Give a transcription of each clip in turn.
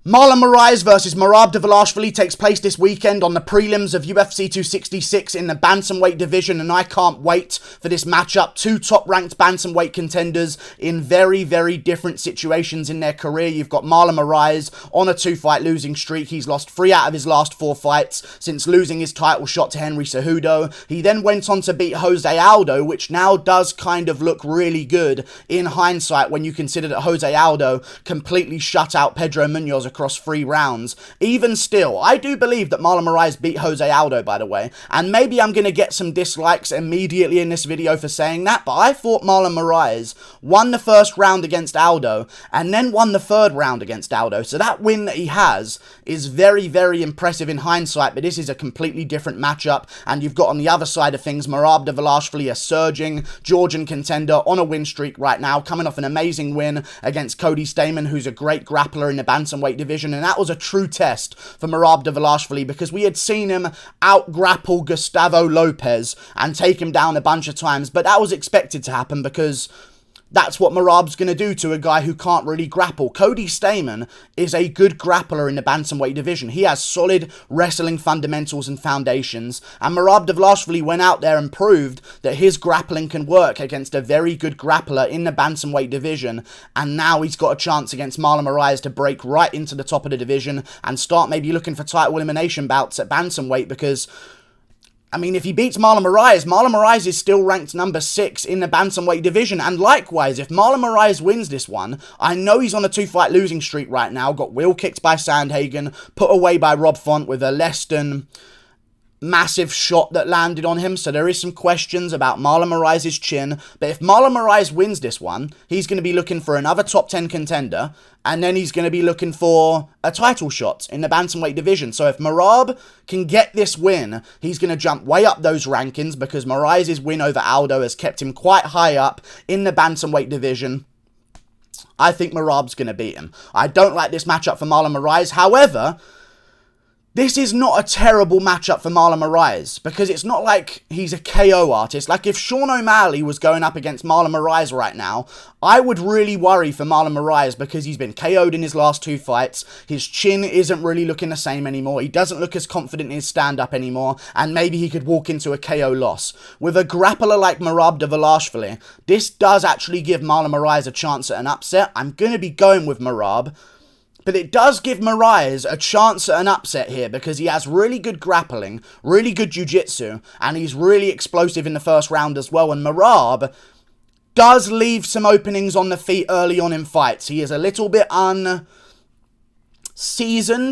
Marlon Moraes versus Merab Dvalishvili takes place this weekend on the prelims of UFC 266 in the bantamweight division, and I can't wait for this matchup. Two top-ranked bantamweight contenders in very, very different situations in their career. You've got Marlon Moraes on a two-fight losing streak. He's lost 3 out of his last 4 fights since losing his title shot to Henry Cejudo. He then went on to beat Jose Aldo, which now does kind of look really good in hindsight when you consider that Jose Aldo completely shut out Pedro Munoz across 3 rounds. Even still, I do believe that Marlon Moraes beat Jose Aldo, by the way, and maybe I'm going to get some dislikes immediately in this video for saying that, but I thought Marlon Moraes won the first round against Aldo and then won the 3rd round against Aldo, so that win that he has is very, very impressive in hindsight, but this is a completely different matchup, and you've got on the other side of things Merab Dvalishvili, a surging Georgian contender on a win streak right now, coming off an amazing win against Cody Stamann, who's a great grappler in the bantamweight division, and that was a true test for Merab Dvalishvili because we had seen him out-grapple Gustavo Lopez and take him down a bunch of times, but that was expected to happen because that's what Merab's going to do to a guy who can't really grapple. Cody Stamann is a good grappler in the bantamweight division. He has solid wrestling fundamentals and foundations, and Merab Dvalishvili went out there and proved that his grappling can work against a very good grappler in the bantamweight division, and now he's got a chance against Marlon Moraes to break right into the top of the division and start maybe looking for title elimination bouts at bantamweight because, I mean, if he beats Marlon Moraes is still ranked number 6 in the bantamweight division. And likewise, if Marlon Moraes wins this one, I know he's on a 2-fight losing streak right now. Got wheel kicked by Sandhagen, put away by Rob Font with a less than massive shot that landed on him. So there is some questions about Marlon Moraes' chin. But if Marlon Moraes wins this one, he's going to be looking for another top 10 contender. And then he's going to be looking for a title shot in the bantamweight division. So if Merab can get this win, he's going to jump way up those rankings because Moraes' win over Aldo has kept him quite high up in the bantamweight division. I think Merab's going to beat him. I don't like this matchup for Marlon Moraes. However, this is not a terrible matchup for Marlon Moraes because it's not like he's a KO artist. Like if Sean O'Malley was going up against Marlon Moraes right now, I would really worry for Marlon Moraes because he's been KO'd in his last 2 fights. His chin isn't really looking the same anymore. He doesn't look as confident in his stand-up anymore, and maybe he could walk into a KO loss. With a grappler like Merab Dvalishvili, this does actually give Marlon Moraes a chance at an upset. I'm going to be going with Merab, but it does give Moraes a chance at an upset here because he has really good grappling, really good jiu-jitsu, and he's really explosive in the first round as well. And Merab does leave some openings on the feet early on in fights. He is a little bit unseasoned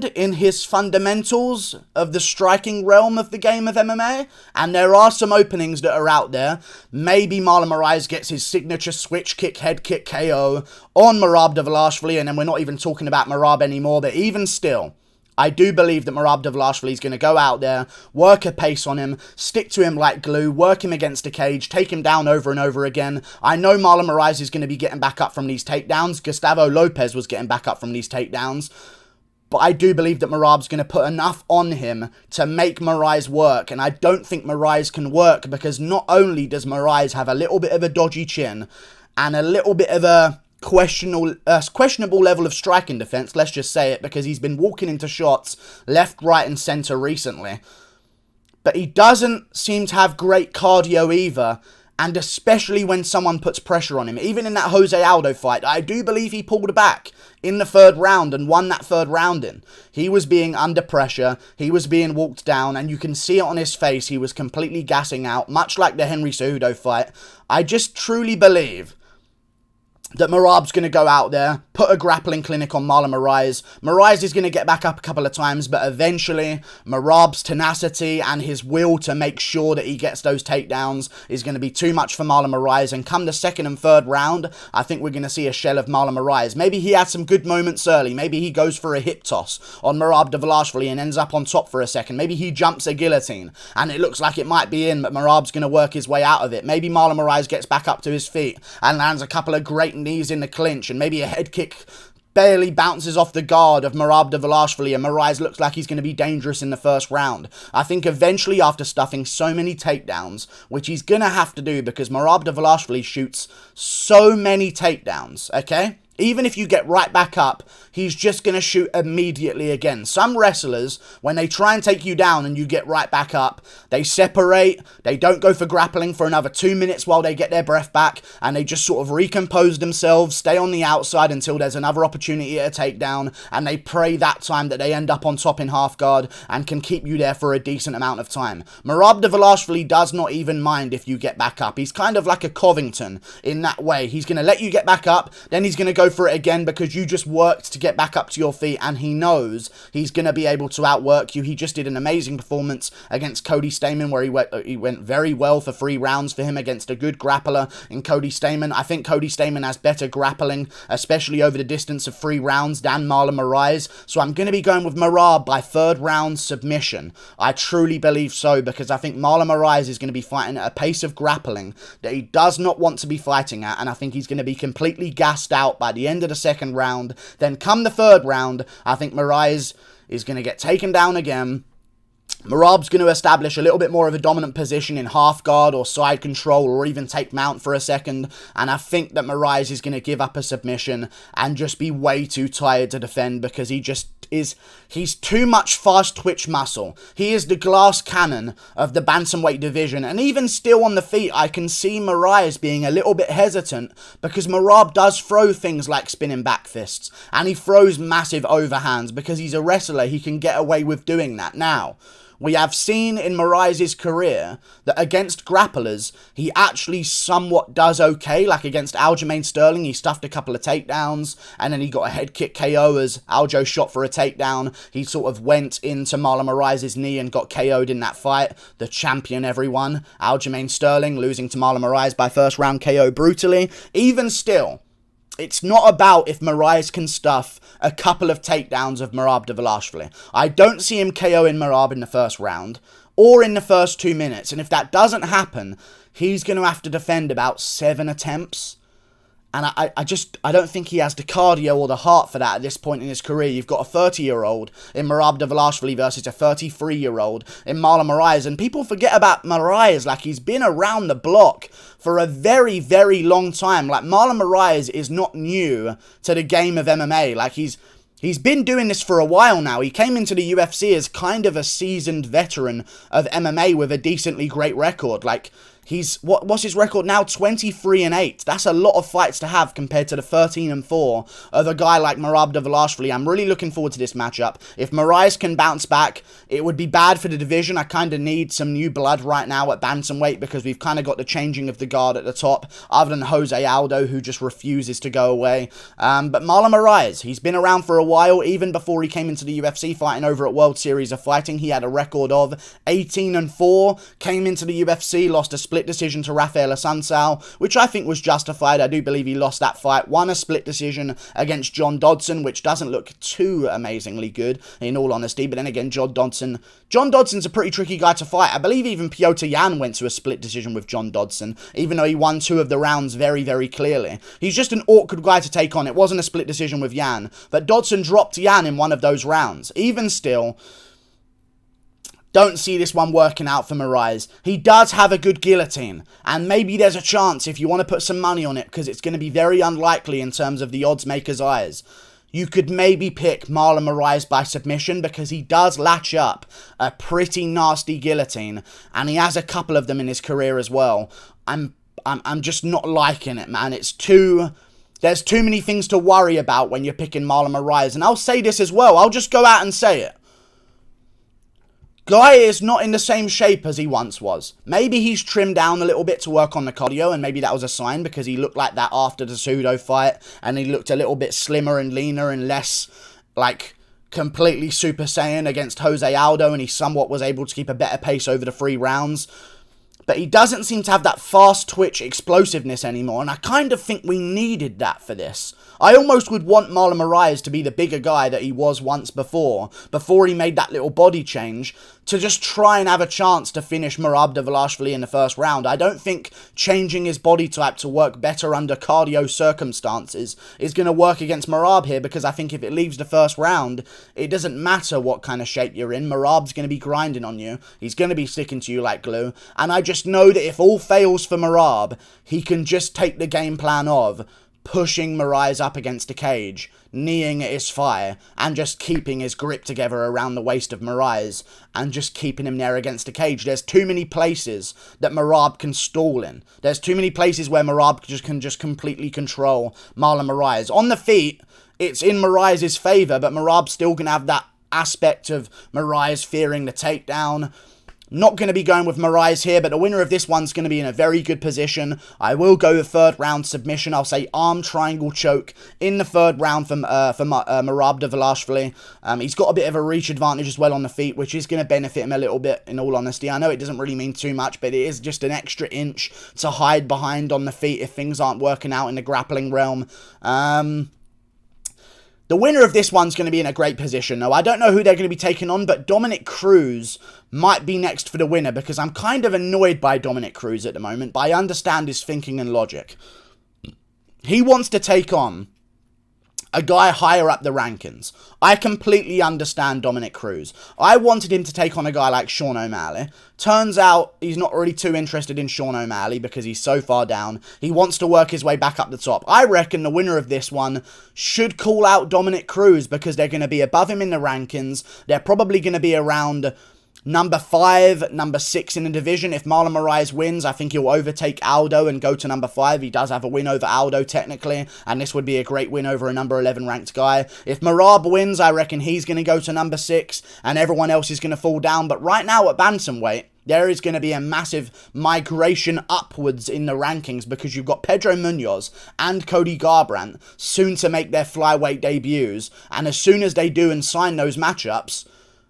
in his fundamentals of the striking realm of the game of MMA, and there are some openings that are out there. Maybe Marlon Moraes gets his signature switch kick, head kick KO on Merab Dvalishvili, and then we're not even talking about Merab anymore, but even still, I do believe that Merab Dvalishvili is going to go out there, work a pace on him, stick to him like glue, work him against a cage, take him down over and over again. I know Marlon Moraes is going to be getting back up from these takedowns. Gustavo Lopez was getting back up from these takedowns. But I do believe that Merab's going to put enough on him to make Moraes work. And I don't think Moraes can work because not only does Moraes have a little bit of a dodgy chin and a little bit of a questionable level of striking defense, let's just say it, because he's been walking into shots left, right and center recently. But he doesn't seem to have great cardio either. And especially when someone puts pressure on him. Even in that Jose Aldo fight, I do believe he pulled back in the 3rd round and won that 3rd round in. He was being under pressure, he was being walked down, and you can see it on his face. He was completely gassing out, much like the Henry Cejudo fight. I just truly believe that Merab's going to go out there, put a grappling clinic on Marlon Moraes. Moraes is going to get back up a couple of times, but eventually Merab's tenacity and his will to make sure that he gets those takedowns is going to be too much for Marlon Moraes. And come the 2nd and 3rd round, I think we're going to see a shell of Marlon Moraes. Maybe he has some good moments early. Maybe he goes for a hip toss on Merab Dvalishvili and ends up on top for a second. Maybe he jumps a guillotine and it looks like it might be in, but Merab's going to work his way out of it. Maybe Marlon Moraes gets back up to his feet and lands a couple of great knees in the clinch, and maybe a head kick barely bounces off the guard of Merab Dvalishvili, and Moraes looks like he's going to be dangerous in the 1st round. I think eventually, after stuffing so many takedowns, which he's going to have to do because Merab Dvalishvili shoots so many takedowns, okay? Even if you get right back up, he's just going to shoot immediately again. Some wrestlers, when they try and take you down and you get right back up, they separate, they don't go for grappling for another 2 minutes while they get their breath back, and they just sort of recompose themselves, stay on the outside until there's another opportunity at a takedown, and they pray that time that they end up on top in half guard and can keep you there for a decent amount of time. Merab Dvalishvili does not even mind if you get back up. He's kind of like a Covington in that way. He's going to let you get back up, then he's going to go for it again because you just worked to get back up to your feet, and he knows he's going to be able to outwork you. He just did an amazing performance against Cody Stamann where he went very well for 3 rounds for him against a good grappler in Cody Stamann. I think Cody Stamann has better grappling, especially over the distance of 3 rounds, than Marlon Moraes. So I'm going to be going with Merab by 3rd round submission. I truly believe so, because I think Marlon Moraes is going to be fighting at a pace of grappling that he does not want to be fighting at, and I think he's going to be completely gassed out by the end of the 2nd round. Then come the 3rd round, I think Moraes is going to get taken down again. Merab's going to establish a little bit more of a dominant position in half guard or side control, or even take mount for a second, and I think that Moraes is going to give up a submission and just be way too tired to defend, because he's too much fast twitch muscle. He is the glass cannon of the bantamweight division, and even still on the feet, I can see Moraes being a little bit hesitant, because Merab does throw things like spinning back fists, and he throws massive overhands. Because he's a wrestler, he can get away with doing that. Now, we have seen in Moraes' career that against grapplers, he actually somewhat does okay. Like against Aljamain Sterling, he stuffed a couple of takedowns, and then he got a head kick KO as Aljo shot for a takedown. He sort of went into Marlon Moraes' knee and got KO'd in that fight. The champion, everyone, Aljamain Sterling, losing to Marlon Moraes by 1st round KO brutally. Even still, it's not about if Moraes can stuff a couple of takedowns of Merab Dvalishvili. I don't see him KOing Merab in the 1st round or in the first 2 minutes. And if that doesn't happen, he's going to have to defend about 7 attempts. And I don't think he has the cardio or the heart for that at this point in his career. You've got a 30-year-old in Merab Dvalishvili versus a 33-year-old in Marlon Moraes. And people forget about Moraes. Like, he's been around the block for a very, very long time. Like, Marlon Moraes is not new to the game of MMA. Like, he's been doing this for a while now. He came into the UFC as kind of a seasoned veteran of MMA with a decently great record. Like, what's his record now? 23-8. That's a lot of fights to have compared to the 13-4 of a guy like Merab Dvalishvili. I'm really looking forward to this matchup. If Moraes can bounce back, it would be bad for the division. I kind of need some new blood right now at bantamweight, because we've kind of got the changing of the guard at the top, other than Jose Aldo, who just refuses to go away. But Marlon Moraes, he's been around for a while. Even before he came into the UFC, fighting over at World Series of Fighting, he had a record of 18-4. Came into the UFC, lost a split decision to Rafael Assunção, which I think was justified. I do believe he lost that fight. Won a split decision against John Dodson, which doesn't look too amazingly good, in all honesty. But then again, John Dodson's a pretty tricky guy to fight. I believe even Petr Yan went to a split decision with John Dodson, even though he won 2 of the rounds very, very clearly. He's just an awkward guy to take on. It wasn't a split decision with Yan, but Dodson dropped Yan in one of those rounds. Even still, don't see this one working out for Moraes. He does have a good guillotine, and maybe there's a chance if you want to put some money on it, because it's going to be very unlikely in terms of the odds makers' eyes. You could maybe pick Marlon Moraes by submission, because he does latch up a pretty nasty guillotine, and he has a couple of them in his career as well. I'm just not liking it, man. There's too many things to worry about when you're picking Marlon Moraes, and I'll say this as well. I'll just go out and say it. Guy is not in the same shape as he once was. Maybe he's trimmed down a little bit to work on the cardio, and maybe that was a sign, because he looked like that after the Pseudo fight, and he looked a little bit slimmer and leaner and less, like, completely Super Saiyan against Jose Aldo, and he somewhat was able to keep a better pace over the 3 rounds. But he doesn't seem to have that fast twitch explosiveness anymore, and I kind of think we needed that for this. I almost would want Marlon Moraes to be the bigger guy that he was once before he made that little body change, to just try and have a chance to finish Merab Dvalishvili in the 1st round. I don't think changing his body type to work better under cardio circumstances is going to work against Merab here, because I think if it leaves the 1st round, it doesn't matter what kind of shape you're in. Merab's going to be grinding on you. He's going to be sticking to you like glue. And I just know that if all fails for Merab, he can just take the game plan of pushing Moraes up against the cage, kneeing at his thigh, and just keeping his grip together around the waist of Moraes, and just keeping him there against the cage. There's too many places that Merab can stall in. There's too many places where Merab can just completely control Marlon Moraes. On the feet, it's in Moraes' favour, but Merab's still going to have that aspect of Moraes fearing the takedown. Not going to be going with Moraes here, but the winner of this one's going to be in a very good position. I will go with third round submission. I'll say arm triangle choke in the third round for Merab Dvalishvili. He's got a bit of a reach advantage as well on the feet, which is going to benefit him a little bit, in all honesty. I know it doesn't really mean too much, but it is just an extra inch to hide behind on the feet if things aren't working out in the grappling realm. The winner of this one's going to be in a great position, though. I don't know who they're going to be taking on, but Dominic Cruz might be next for the winner, because I'm kind of annoyed by Dominic Cruz at the moment, but I understand his thinking and logic. He wants to take on a guy higher up the rankings. I completely understand Dominic Cruz. I wanted him to take on a guy like Sean O'Malley. Turns out he's not really too interested in Sean O'Malley because he's so far down. He wants to work his way back up the top. I reckon the winner of this one should call out Dominic Cruz because they're going to be above him in the rankings. They're probably going to be around number 5, number 6 in the division. If Marlon Moraes wins, I think he'll overtake Aldo and go to number 5. He does have a win over Aldo, technically, and this would be a great win over a number 11 ranked guy. If Merab wins, I reckon he's going to go to number 6, and everyone else is going to fall down. But right now at bantamweight, there is going to be a massive migration upwards in the rankings because you've got Pedro Munoz and Cody Garbrandt soon to make their flyweight debuts, and as soon as they do and sign those matchups,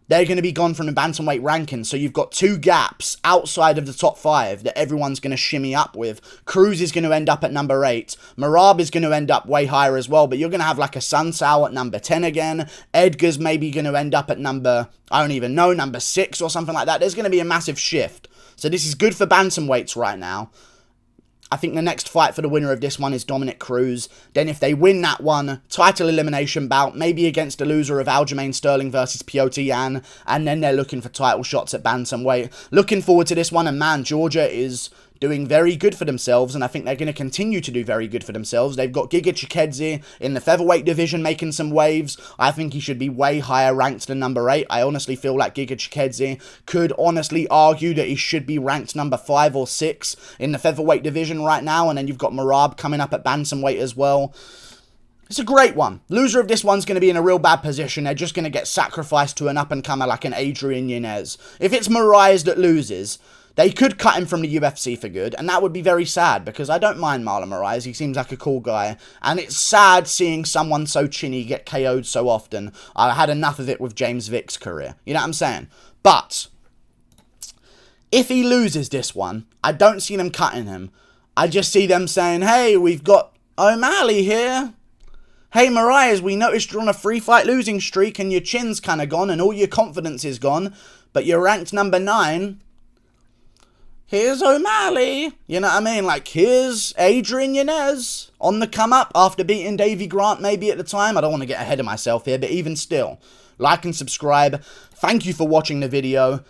they're going to be gone from the bantamweight rankings. So you've got 2 gaps outside of the top 5 that everyone's going to shimmy up with. Cruz is going to end up at number 8. Merab is going to end up way higher as well. But you're going to have like a Sunsao at number 10 again. Edgar's maybe going to end up at number, I don't even know, number 6 or something like that. There's going to be a massive shift. So this is good for bantamweights right now. I think the next fight for the winner of this one is Dominic Cruz. Then if they win that one, title elimination bout, maybe against the loser of Aljamain Sterling versus Piotr Yan, and then they're looking for title shots at bantamweight. Looking forward to this one, and man, Georgia is doing very good for themselves, and I think they're going to continue to do very good for themselves. They've got Giga Chikadze in the featherweight division making some waves. I think he should be way higher ranked than number 8. I honestly feel like Giga Chikadze could honestly argue that he should be ranked number 5 or 6 in the featherweight division right now, and then you've got Merab coming up at bantamweight as well. It's a great one. Loser of this one's going to be in a real bad position. They're just going to get sacrificed to an up-and-comer like an Adrian Yanez. If it's Moraes that loses, they could cut him from the UFC for good, and that would be very sad, because I don't mind Marlon Moraes. He seems like a cool guy, and it's sad seeing someone so chinny get KO'd so often. I had enough of it with James Vick's career. You know what I'm saying? But if he loses this one, I don't see them cutting him. I just see them saying, hey, we've got O'Malley here. Hey, Moraes, we noticed you're on a 3-fight losing streak, and your chin's kind of gone, and all your confidence is gone, but you're ranked number 9. Here's O'Malley. You know what I mean? Like, here's Adrian Yanez on the come up after beating Davy Grant maybe at the time. I don't want to get ahead of myself here, but even still, like and subscribe. Thank you for watching the video.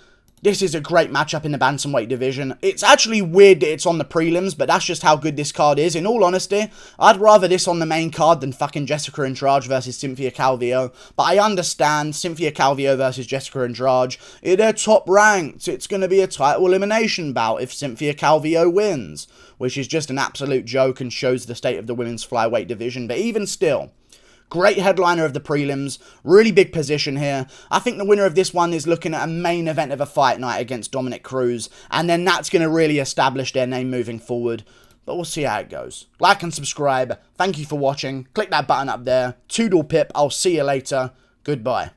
This is a great matchup in the bantamweight division. It's actually weird that it's on the prelims, but that's just how good this card is. In all honesty, I'd rather this on the main card than fucking Jessica Andrade versus Cynthia Calvillo. But I understand Cynthia Calvillo versus Jessica Andrade. They're top ranked. It's going to be a title elimination bout if Cynthia Calvillo wins, which is just an absolute joke and shows the state of the women's flyweight division. But even still, great headliner of the prelims, really big position here. I think the winner of this one is looking at a main event of a fight night against Dominic Cruz, and then that's going to really establish their name moving forward. But we'll see how it goes. Like and subscribe. Thank you for watching. Click that button up there. Toodle pip. I'll see you later. Goodbye.